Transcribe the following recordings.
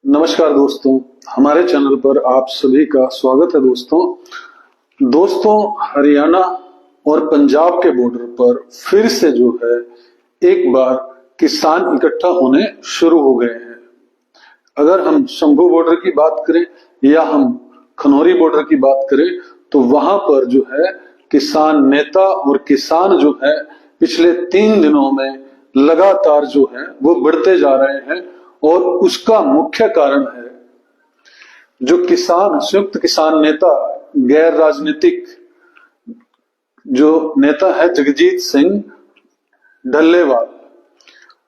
नमस्कार दोस्तों, हमारे चैनल पर आप सभी का स्वागत है। दोस्तों हरियाणा और पंजाब के बॉर्डर पर फिर से जो है एक बार किसान इकट्ठा होने शुरू हो गए हैं। अगर हम शंभू बॉर्डर की बात करें या हम खनौरी बॉर्डर की बात करें तो वहां पर जो है किसान नेता और किसान जो है पिछले 3 दिनों में लगातार जो है वो बढ़ते जा रहे हैं और उसका मुख्य कारण है जो किसान संयुक्त किसान नेता गैर राजनीतिक जो नेता है जगजीत सिंह डल्लेवाल,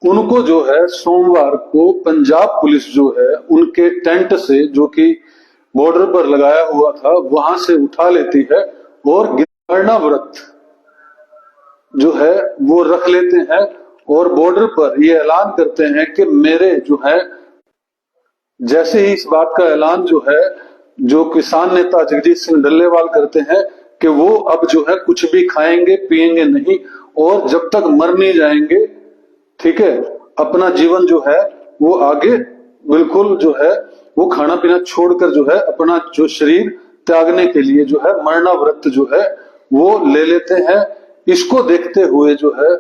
उनको जो है सोमवार को पंजाब पुलिस जो है उनके टेंट से जो कि बॉर्डर पर लगाया हुआ था वहां से उठा लेती है और गिरना व्रत जो है वो रख लेते हैं और बॉर्डर पर ये ऐलान करते हैं कि मेरे जो है जैसे ही इस बात का ऐलान जो है जो किसान नेता जगजीत सिंह डल्लेवाल करते हैं कि वो अब जो है कुछ भी खाएंगे पिएंगे नहीं और जब तक मर नहीं जाएंगे, ठीक है, अपना जीवन जो है वो आगे बिल्कुल जो है वो खाना पीना छोड़कर जो है अपना जो शरीर त्यागने के लिए जो है मरना व्रत जो है वो ले लेते हैं। इसको देखते हुए जो है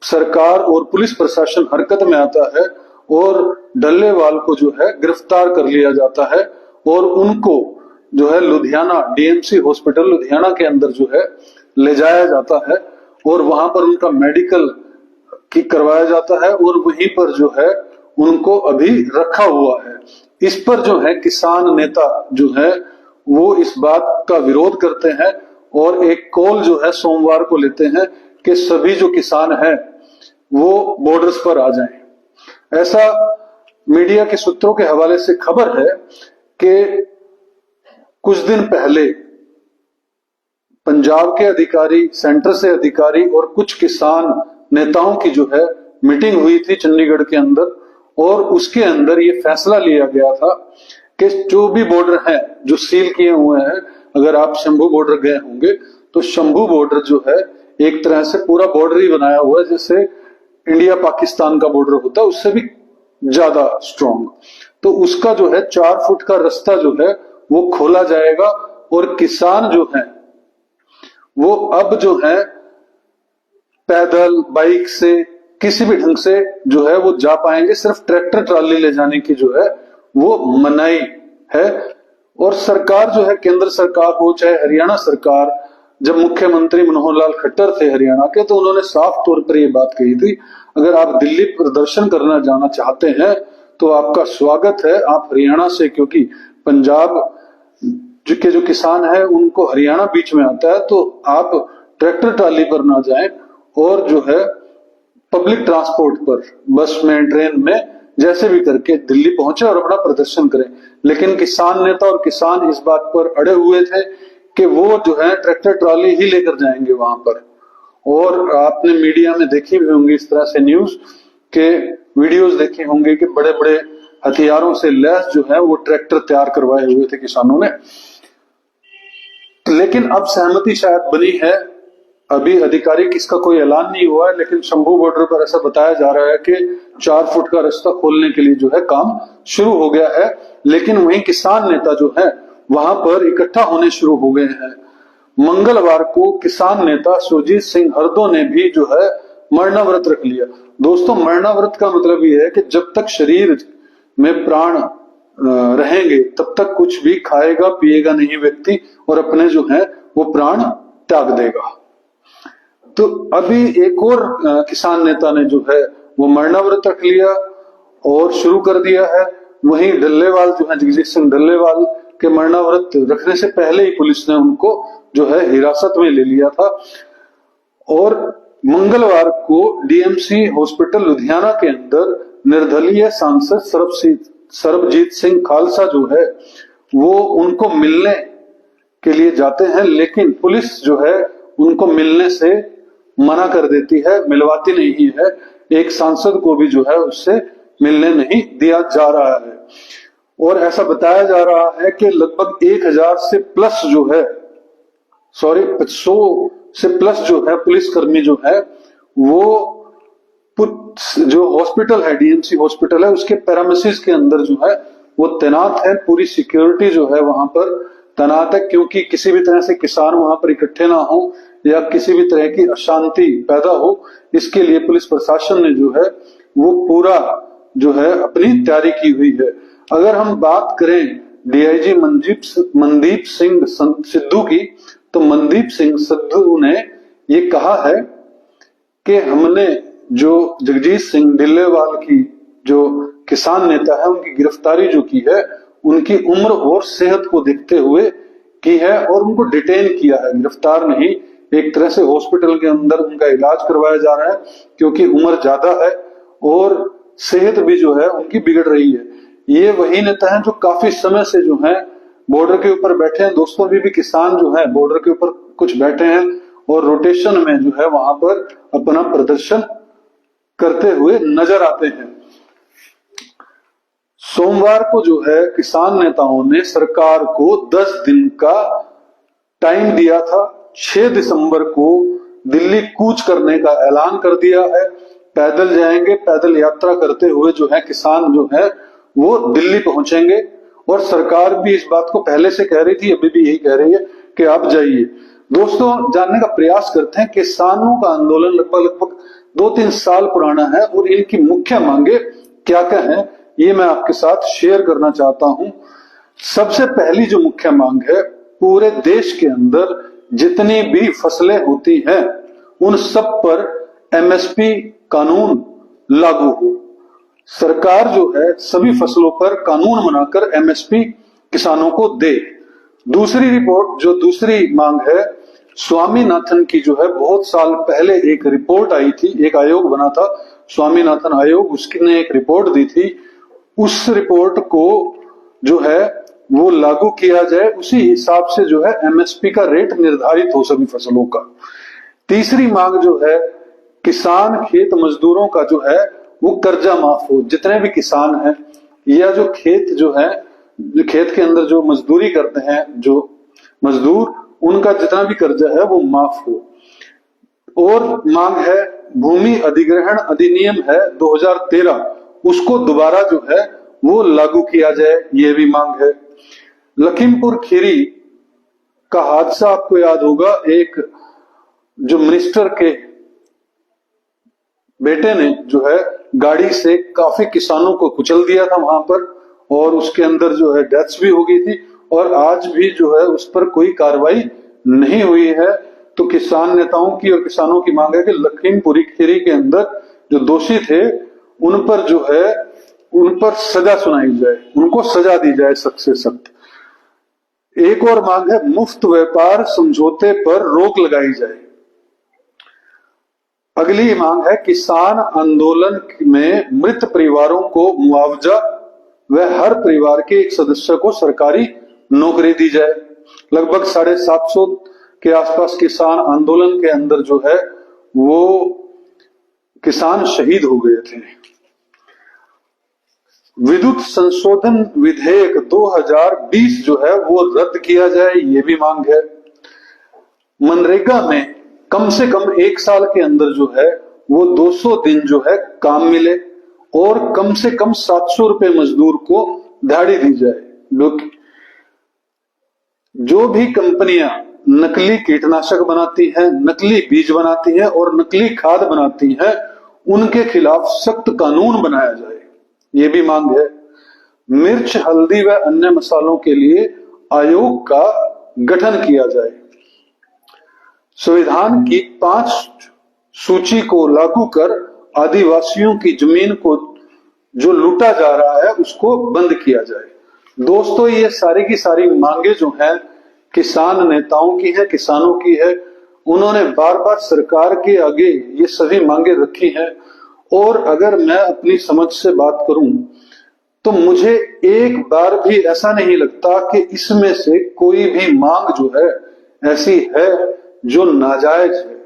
सरकार और पुलिस प्रशासन हरकत में आता है और डल्लेवाल को जो है गिरफ्तार कर लिया जाता है और उनको जो है लुधियाना डीएमसी हॉस्पिटल लुधियाना के अंदर जो है ले जाया जाता है और वहां पर उनका मेडिकल की करवाया जाता है और वहीं पर जो है उनको अभी रखा हुआ है। इस पर जो है किसान नेता जो है वो इस बात का विरोध करते हैं और एक कॉल जो है सोमवार को लेते हैं कि सभी जो किसान हैं वो बॉर्डर्स पर आ जाएं। ऐसा मीडिया के सूत्रों के हवाले से खबर है कि कुछ दिन पहले पंजाब के अधिकारी, सेंटर से अधिकारी और कुछ किसान नेताओं की जो है मीटिंग हुई थी चंडीगढ़ के अंदर और उसके अंदर ये फैसला लिया गया था कि जो भी बॉर्डर है जो सील किए हुए हैं, अगर आप शंभू बॉर्डर गए होंगे तो शंभू बॉर्डर जो है एक तरह से पूरा बॉर्डर ही बनाया हुआ है, जैसे इंडिया पाकिस्तान का बॉर्डर होता है उससे भी ज्यादा स्ट्रॉन्ग। तो उसका जो है 4 फुट का रास्ता जो है वो खोला जाएगा और किसान जो है वो अब जो है पैदल बाइक से किसी भी ढंग से जो है वो जा पाएंगे। सिर्फ ट्रैक्टर ट्राली ले जाने की जो है वो मनाही है। और सरकार जो है केंद्र सरकार हो चाहे हरियाणा सरकार, जब मुख्यमंत्री मनोहर लाल खट्टर थे हरियाणा के तो उन्होंने साफ तौर पर ये बात कही थी, अगर आप दिल्ली प्रदर्शन करना जाना चाहते हैं तो आपका स्वागत है, आप हरियाणा से, क्योंकि पंजाब के जो किसान है उनको हरियाणा बीच में आता है, तो आप ट्रैक्टर ट्राली पर ना जाएं और जो है पब्लिक ट्रांसपोर्ट पर बस में ट्रेन में जैसे भी करके दिल्ली पहुंचे और अपना प्रदर्शन करें। लेकिन किसान नेता और किसान इस बात पर अड़े हुए थे कि वो जो है ट्रैक्टर ट्रॉली ही लेकर जाएंगे वहां पर। और आपने मीडिया में देखी भी होंगी इस तरह से न्यूज के वीडियोस देखे होंगे कि बड़े बड़े हथियारों से लैस जो है वो ट्रैक्टर तैयार करवाए हुए थे किसानों ने। लेकिन अब सहमति शायद बनी है, अभी आधिकारिक इसका कोई ऐलान नहीं हुआ है, लेकिन शंभू बॉर्डर पर ऐसा बताया जा रहा है कि 4 फुट का रास्ता खोलने के लिए जो है काम शुरू हो गया है। लेकिन वहीं किसान नेता जो है वहां पर इकट्ठा होने शुरू हो गए हैं। मंगलवार को किसान नेता सुरजीत सिंह हरदो ने भी जो है मरना व्रत रख लिया। दोस्तों मरना व्रत का मतलब ये है कि जब तक शरीर में प्राण रहेंगे तब तक कुछ भी खाएगा पिएगा नहीं व्यक्ति और अपने जो है वो प्राण त्याग देगा। तो अभी एक और किसान नेता ने जो है वो मरना व्रत रख लिया और शुरू कर दिया है। वहीं डल्लेवाल जो है जगजीत सिंह डल्लेवाल के मरना व्रत रखने से पहले ही पुलिस ने उनको जो है हिरासत में ले लिया था। और मंगलवार को डीएमसी हॉस्पिटल लुधियाना के अंदर निर्दलीय सांसद सरबजीत सिंह खालसा जो है वो उनको मिलने के लिए जाते हैं, लेकिन पुलिस जो है उनको मिलने से मना कर देती है, मिलवाती नहीं है। एक सांसद को भी जो है उससे मिलने नहीं दिया जा रहा है। और ऐसा बताया जा रहा है कि लगभग 1000 से प्लस जो है 100 से प्लस जो है पुलिसकर्मी जो है वो जो हॉस्पिटल है डीएमसी हॉस्पिटल है उसके पैरामिसिस के अंदर जो है वो तैनात है, पूरी सिक्योरिटी जो है वहां पर तैनात है, क्योंकि किसी भी तरह से किसान वहां पर इकट्ठे ना हो या किसी भी तरह की अशांति पैदा हो, इसके लिए पुलिस प्रशासन ने जो है वो पूरा जो है अपनी तैयारी की हुई है। अगर हम बात करें डीआईजी मनदीप सिंह सिद्धू की, तो मनदीप सिंह सिद्धू ने ये कहा है कि हमने जो जगजीत सिंह ढिल्लेवाल की जो किसान नेता है उनकी गिरफ्तारी जो की है, उनकी उम्र और सेहत को देखते हुए की है और उनको डिटेन किया है, गिरफ्तार नहीं, एक तरह से हॉस्पिटल के अंदर उनका इलाज करवाया जा रहा है, क्योंकि उम्र ज्यादा है और सेहत भी जो है उनकी बिगड़ रही है। ये वही नेता है जो काफी समय से जो है बॉर्डर के ऊपर बैठे हैं। दोस्तों अभी भी किसान जो है बॉर्डर के ऊपर कुछ बैठे हैं और रोटेशन में जो है वहां पर अपना प्रदर्शन करते हुए नजर आते हैं। सोमवार को जो है किसान नेताओं ने सरकार को 10 दिन का टाइम दिया था। 6 दिसंबर को दिल्ली कूच करने का ऐलान कर दिया है। पैदल जाएंगे, पैदल यात्रा करते हुए जो है किसान जो है वो दिल्ली पहुंचेंगे और सरकार भी इस बात को पहले से कह रही थी, अभी भी यही कह रही है कि आप जाइए। दोस्तों जानने का प्रयास करते हैं, किसानों का आंदोलन लगभग 2-3 साल पुराना है और इनकी मुख्य मांगे क्या क्या है ये मैं आपके साथ शेयर करना चाहता हूं। सबसे पहली जो मुख्य मांग है, पूरे देश के अंदर जितनी भी फसलें होती हैं उन सब पर एमएसपी कानून लागू हो। सरकार जो है सभी फसलों पर कानून बनाकर एमएसपी किसानों को दे। दूसरी रिपोर्ट जो दूसरी मांग है, स्वामीनाथन की जो है बहुत साल पहले एक रिपोर्ट आई थी, एक आयोग बना था स्वामीनाथन आयोग, उसने एक रिपोर्ट दी थी। उस रिपोर्ट को जो है वो लागू किया जाए, उसी हिसाब से जो है एमएसपी का रेट निर्धारित हो सभी फसलों का। तीसरी मांग जो है, किसान खेत मजदूरों का जो है वो कर्जा माफ हो। जितने भी किसान हैं या जो खेत जो है खेत के अंदर जो मजदूरी करते हैं जो मजदूर, उनका जितना भी कर्जा है वो माफ हो। और मांग है, भूमि अधिग्रहण अधिनियम है 2013, उसको दोबारा जो है वो लागू किया जाए, ये भी मांग है। लखीमपुर खीरी का हादसा आपको याद होगा, एक जो मिनिस्टर के बेटे ने जो है गाड़ी से काफी किसानों को कुचल दिया था वहां पर और उसके अंदर जो है डेथ्स भी हो गई थी और आज भी जो है उस पर कोई कार्रवाई नहीं हुई है। तो किसान नेताओं की और किसानों की मांग है कि लखीमपुरी खीरी के अंदर जो दोषी थे उन पर जो है उन पर सजा सुनाई जाए, उनको सजा दी जाए सख्त से सख्त। एक और मांग है, मुफ्त व्यापार समझौते पर रोक लगाई जाए। अगली मांग है, किसान आंदोलन में मृत परिवारों को मुआवजा व हर परिवार के एक सदस्य को सरकारी नौकरी दी जाए। लगभग 750 के आसपास किसान आंदोलन के अंदर जो है वो किसान शहीद हो गए थे। विद्युत संशोधन विधेयक 2020 जो है वो रद्द किया जाए, ये भी मांग है। मनरेगा में कम से कम 1 साल के अंदर जो है वो 200 दिन जो है काम मिले और कम से कम 700 रुपए मजदूर को दिहाड़ी दी जाए। लोग जो भी कंपनियां नकली कीटनाशक बनाती हैं, नकली बीज बनाती हैं और नकली खाद बनाती हैं, उनके खिलाफ सख्त कानून बनाया जाए, ये भी मांग है। मिर्च, हल्दी व अन्य मसालों के लिए आयोग का गठन किया जाए। संविधान की 5 सूची को लागू कर आदिवासियों की जमीन को जो लूटा जा रहा है उसको बंद किया जाए। दोस्तों ये सारी की सारी मांगे जो हैं किसान नेताओं की है, किसानों की है। उन्होंने बार बार सरकार के आगे ये सभी मांगे रखी हैं और अगर मैं अपनी समझ से बात करूं तो मुझे एक बार भी ऐसा नहीं लगता कि इसमें से कोई भी मांग जो है ऐसी है जो नाजायज है।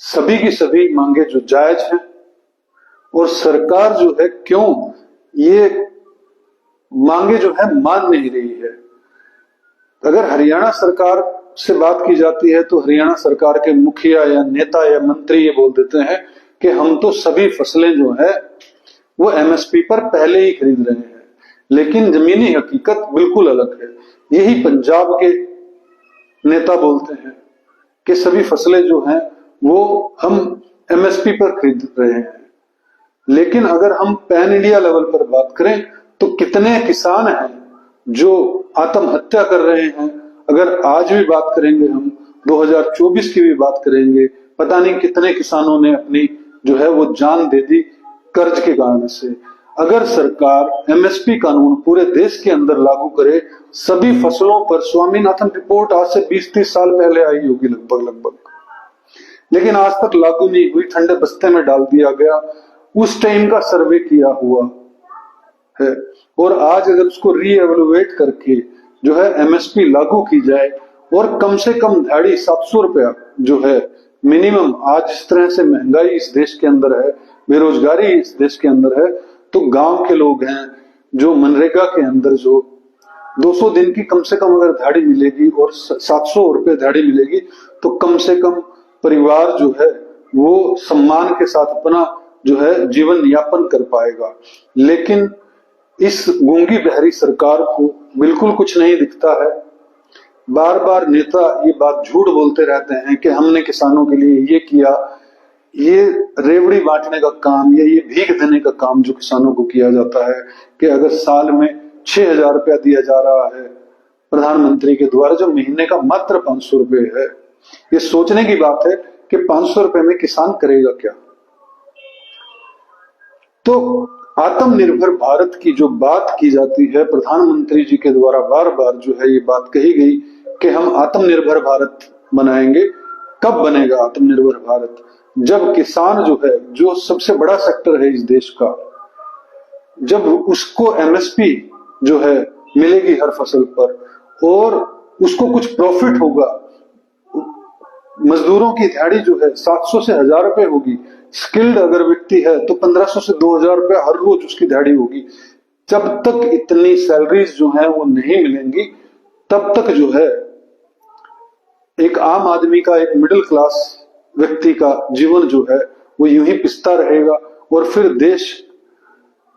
सभी की सभी मांगे जो जायज हैं और सरकार जो है क्यों ये मांगे जो है मान नहीं रही है। अगर हरियाणा सरकार से बात की जाती है तो हरियाणा सरकार के मुखिया या नेता या मंत्री ये बोल देते हैं कि हम तो सभी फसलें जो है वो एमएसपी पर पहले ही खरीद रहे हैं। लेकिन जमीनी हकीकत बिल्कुल अलग है। यही पंजाब के नेता बोलते हैं कि सभी फसलें जो हैं वो हम एमएसपी पर खरीद रहे हैं। लेकिन अगर हम पैन इंडिया लेवल पर बात करें तो कितने किसान हैं जो आत्महत्या कर रहे हैं। अगर आज भी बात करेंगे, हम 2024 की भी बात करेंगे, पता नहीं कितने किसानों ने अपनी जो है वो जान दे दी कर्ज के कारण से। अगर सरकार एमएसपी कानून पूरे देश के अंदर लागू करे, सभी फसलों पर, स्वामीनाथन रिपोर्ट आज से 20-30 साल पहले आई होगी लगभग, लेकिन आज तक लागू नहीं हुई, ठंडे बस्ते में डाल दिया गया। उस टाइम का सर्वे किया हुआ है और आज अगर उसको रीएवलुएट करके जो है एमएसपी लागू की जाए और कम से कम दिहाड़ी 700 रुपया जो है मिनिमम, आज इस तरह से महंगाई इस देश के अंदर है, बेरोजगारी इस देश के अंदर है, तो गांव के लोग हैं जो मनरेगा के अंदर जो 200 दिन की कम से कम अगर दिहाड़ी मिलेगी और 700 रुपये दिहाड़ी मिलेगी तो कम से कम परिवार जो है वो सम्मान के साथ अपना जो है जीवन यापन कर पाएगा। लेकिन इस गूंगी बहरी सरकार को बिल्कुल कुछ नहीं दिखता है। बार बार नेता ये बात झूठ बोलते रहते हैं कि हमने किसानों के लिए ये किया। ये रेवड़ी बांटने का काम या ये भीख देने का काम जो किसानों को किया जाता है कि अगर साल में 6,000 रुपया दिया जा रहा है प्रधानमंत्री के द्वारा, जो महीने का मात्र 500 रुपये है, ये सोचने की बात है कि 500 रुपये में किसान करेगा क्या। तो आत्मनिर्भर भारत की जो बात की जाती है, प्रधानमंत्री जी के द्वारा बार बार जो है ये बात कही गई कि हम आत्मनिर्भर भारत बनाएंगे। कब बनेगा आत्मनिर्भर भारत? जब किसान जो है, जो सबसे बड़ा सेक्टर है इस देश का, जब उसको एमएसपी जो है मिलेगी हर फसल पर और उसको कुछ प्रॉफिट होगा। मजदूरों की दिहाड़ी जो है 700 से 1,000 रुपए होगी। स्किल्ड अगर व्यक्ति है तो 1500 से 2,000 रुपए हर रोज उसकी दिहाड़ी होगी। जब तक इतनी सैलरीज जो है वो नहीं मिलेंगी, तब तक जो है एक आम आदमी का, एक मिडिल क्लास व्यक्ति का जीवन जो है वो यूं ही पिसता रहेगा। और फिर देश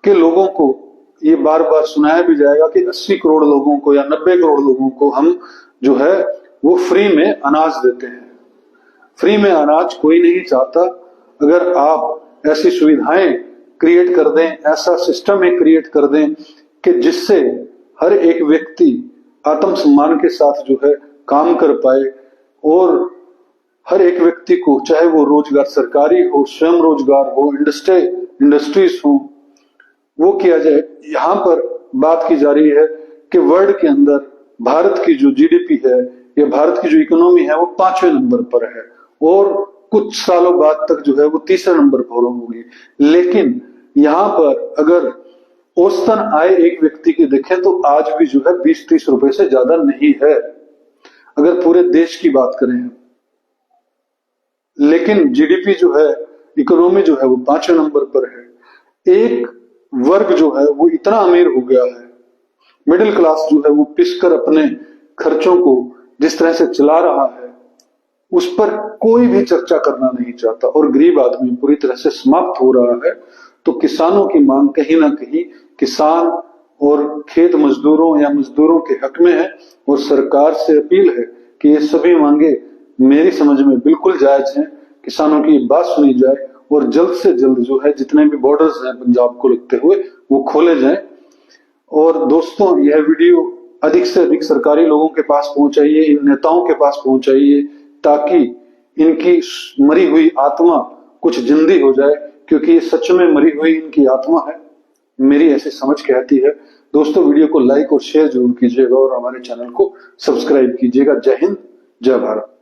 के लोगों को ये बार बार सुनाया भी जाएगा कि 80 करोड़ लोगों को या 90 करोड़ लोगों को हम जो है वो फ्री में अनाज देते हैं। फ्री में अनाज कोई नहीं चाहता। अगर आप ऐसी सुविधाएं क्रिएट कर दें, ऐसा सिस्टम एक क्रिएट कर दें कि जिससे हर एक व्यक्ति आत्मसम्मान के साथ जो है काम कर पाए और हर एक व्यक्ति को, चाहे वो रोजगार सरकारी हो, स्वयं रोजगार हो, इंडस्ट्रीज हो, वो किया जाए। यहां पर बात की जा रही है कि वर्ल्ड के अंदर भारत की जो जीडीपी है या भारत की जो इकोनॉमी है वो 5वें नंबर पर है और कुछ सालों बाद तक जो है वो 3रे नंबर पर होगी। लेकिन यहां पर अगर औसतन आय एक व्यक्ति की देखें तो आज भी जो है 20-30 रुपए से ज्यादा नहीं है, अगर पूरे देश की बात करें। लेकिन जीडीपी जो है, इकोनॉमी जो है वो 5वें नंबर पर है। एक वर्ग जो है वो इतना अमीर हो गया है, मिडिल क्लास जो है वो पिसकर अपने खर्चों को जिस तरह से चला रहा है उस पर कोई भी चर्चा करना नहीं चाहता और गरीब आदमी पूरी तरह से समाप्त हो रहा है। तो किसानों की मांग कहीं ना कहीं किसान और खेत मजदूरों या मजदूरों के हक में है और सरकार से अपील है कि ये सभी मांगे मेरी समझ में बिल्कुल जायज हैं। किसानों की बात सुनी जाए और जल्द से जल्द जो है जितने भी बॉर्डर्स हैं पंजाब को लगते हुए वो खोले जाएं। और दोस्तों, यह वीडियो अधिक से अधिक सरकारी लोगों के पास पहुंचाइए, इन नेताओं के पास पहुंचाइए, ताकि इनकी मरी हुई आत्मा कुछ जिंदी हो जाए, क्योंकि ये सच में मरी हुई इनकी आत्मा है, मेरी ऐसी समझ कहती है। दोस्तों, वीडियो को लाइक और शेयर जरूर कीजिएगा और हमारे चैनल को सब्सक्राइब कीजिएगा। जय हिंद, जय भारत।